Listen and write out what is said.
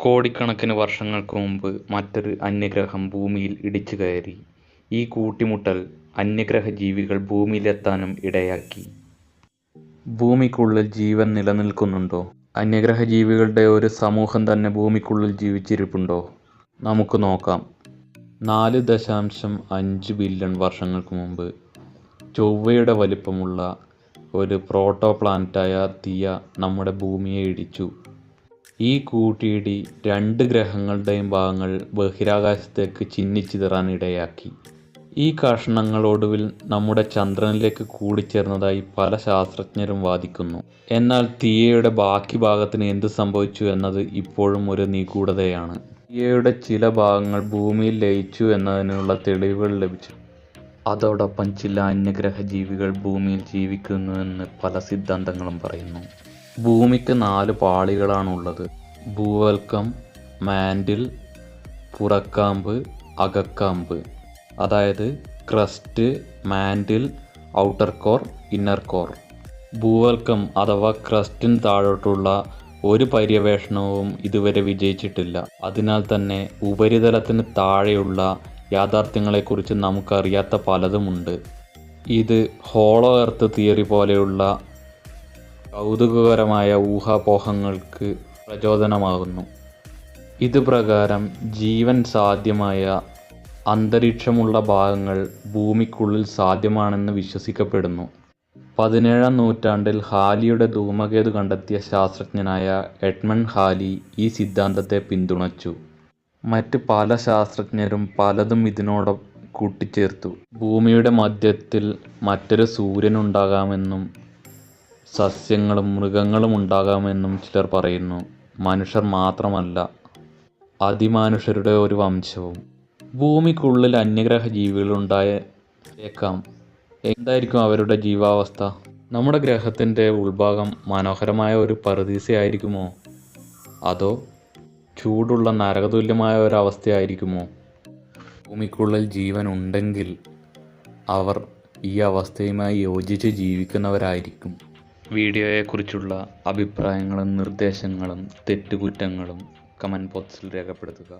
കോടിക്കണക്കിന് വർഷങ്ങൾക്ക് മുമ്പ് മറ്റൊരു അന്യഗ്രഹം ഭൂമിയിൽ ഇടിച്ചുകയറി. ഈ കൂട്ടിമുട്ടൽ അന്യഗ്രഹ ജീവികൾ ഭൂമിയിലെത്താനും ഇടയാക്കി. ഭൂമിക്കുള്ളിൽ ജീവൻ നിലനിൽക്കുന്നുണ്ടോ? അന്യഗ്രഹ ജീവികളുടെ ഒരു സമൂഹം തന്നെ ഭൂമിക്കുള്ളിൽ ജീവിച്ചിരിപ്പുണ്ടോ? നമുക്ക് നോക്കാം. 4.5 ബില്യൺ വർഷങ്ങൾക്ക് മുമ്പ് ചൊവ്വയുടെ വലിപ്പമുള്ള ഒരു പ്രോട്ടോ പ്ലാനറ്റായ തിയ നമ്മുടെ ഭൂമിയെ ഇടിച്ചു. ഈ കൂട്ടിയിടി 2 ഗ്രഹങ്ങളുടെയും ഭാഗങ്ങൾ ബഹിരാകാശത്തേക്ക് ചിന്നിച്ചിതറാൻ ഇടയാക്കി. ഈ കഷണങ്ങൾ ഒടുവിൽ നമ്മുടെ ചന്ദ്രനിലേക്ക് കൂടിച്ചേർന്നതായി പല ശാസ്ത്രജ്ഞരും വാദിക്കുന്നു. എന്നാൽ തിയയുടെ ബാക്കി ഭാഗത്തിന് എന്ത് സംഭവിച്ചു എന്നത് ഇപ്പോഴും ഒരു നിഗൂഢതയാണ്. തിയയുടെ ചില ഭാഗങ്ങൾ ഭൂമിയിൽ ലയിച്ചു എന്നതിനുള്ള തെളിവുകൾ ലഭിച്ചു. അതോടൊപ്പം ചില അന്യഗ്രഹ ജീവികൾ ഭൂമിയിൽ ജീവിക്കുന്നുവെന്ന് പല സിദ്ധാന്തങ്ങളും പറയുന്നു. ഭൂമിക്ക് 4 പാളികളാണുള്ളത്: ഭൂവൽക്കം, മാന്റിൽ, പുറക്കാമ്പ്, അകക്കാമ്പ്. അതായത് crust, mantle, outer core, inner core. ഭൂവൽക്കം അഥവാ ക്രസ്റ്റിന് താഴോട്ടുള്ള ഒരു പര്യവേഷണവും ഇതുവരെ വിജയിച്ചിട്ടില്ല. അതിനാൽ തന്നെ ഉപരിതലത്തിന് താഴെയുള്ള യാഥാർത്ഥ്യങ്ങളെക്കുറിച്ച് നമുക്കറിയാത്ത പലതുമുണ്ട്. ഇത് ഹോളോ എർത്ത് തിയറി പോലെയുള്ള കൗതുകകരമായ ഊഹാപോഹങ്ങൾക്ക് പ്രചോദനമാകുന്നു. ഇത് പ്രകാരം ജീവൻ സാധ്യമായ അന്തരീക്ഷമുള്ള ഭാഗങ്ങൾ ഭൂമിക്കുള്ളിൽ സാധ്യമാണെന്ന് വിശ്വസിക്കപ്പെടുന്നു. 17-ാം നൂറ്റാണ്ടിൽ ഹാലിയുടെ ധൂമകേതു കണ്ടെത്തിയ ശാസ്ത്രജ്ഞനായ എഡ്മണ്ട് ഹാലി ഈ സിദ്ധാന്തത്തെ പിന്തുണച്ചു. മറ്റ് പല ശാസ്ത്രജ്ഞരും പലതും ഇതിനോട് കൂട്ടിച്ചേർത്തു. ഭൂമിയുടെ മധ്യത്തിൽ മറ്റൊരു സൂര്യനുണ്ടാകാമെന്നും സസ്യങ്ങളും മൃഗങ്ങളും ഉണ്ടാകാമെന്നും ചിലർ പറയുന്നു. മനുഷ്യർ മാത്രമല്ല, അതിമാനുഷരുടെ ഒരു വംശവും. ഭൂമിക്കുള്ളിൽ അന്യഗ്രഹ ജീവികൾ ഉണ്ടായേക്കാം. എന്തായിരിക്കും അവരുടെ ജീവാവസ്ഥ? നമ്മുടെ ഗ്രഹത്തിൻ്റെ ഉൾഭാഗം മനോഹരമായ ഒരു പറുദീസയായിരിക്കുമോ? അതോ ചൂടുള്ള നരകതുല്യമായ ഒരവസ്ഥയായിരിക്കുമോ? ഭൂമിക്കുള്ളിൽ ജീവൻ ഉണ്ടെങ്കിൽ അവർ ഈ അവസ്ഥയുമായി യോജിച്ച് ജീവിക്കുന്നവരായിരിക്കും. വീഡിയോയെക്കുറിച്ചുള്ള അഭിപ്രായങ്ങളും നിർദ്ദേശങ്ങളും തെറ്റുകുറ്റങ്ങളും കമൻറ്റ് ബോക്സിൽ രേഖപ്പെടുത്തുക.